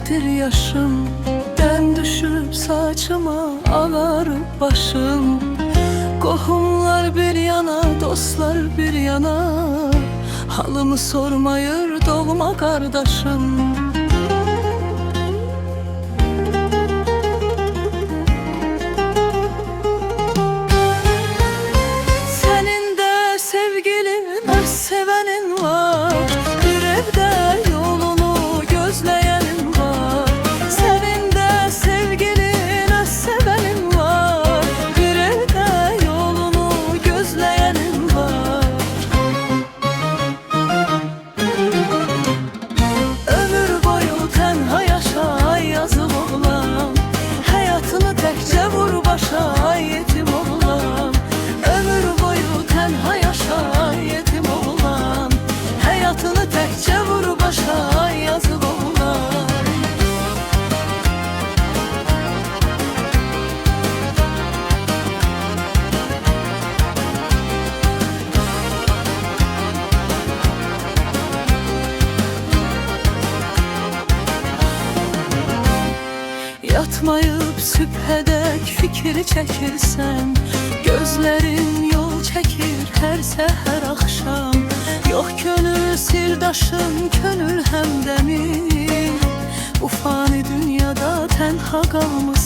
çektir yaşım. Den düşüp saçıma ağarıp başım. Qohumlar bir yana, dostlar bir yana, halımı sormayır doğma kardeşim. Senin de sevgilin, öz sevenin var. Bir evde yolunu gözleyenin var. Senin de sevgilin, öz sevenin var. Bir evde yolunu gözleyenin var. Ömür boyu tenha yaşa yazık oğlan. Hayatını tekçe vur başa yetim oğlan. Ömür boyu tenha yaşa yetim oğlan. Hayatını tekçe vur başa yazık oğlan. Yatmayıp sübhədək fikri çəkirsən. Gözlərin yol çəkir hər səhər axşam. Yox könül sirdaşın, könül həmdəmi. Bu fani dünyada tənha qalmış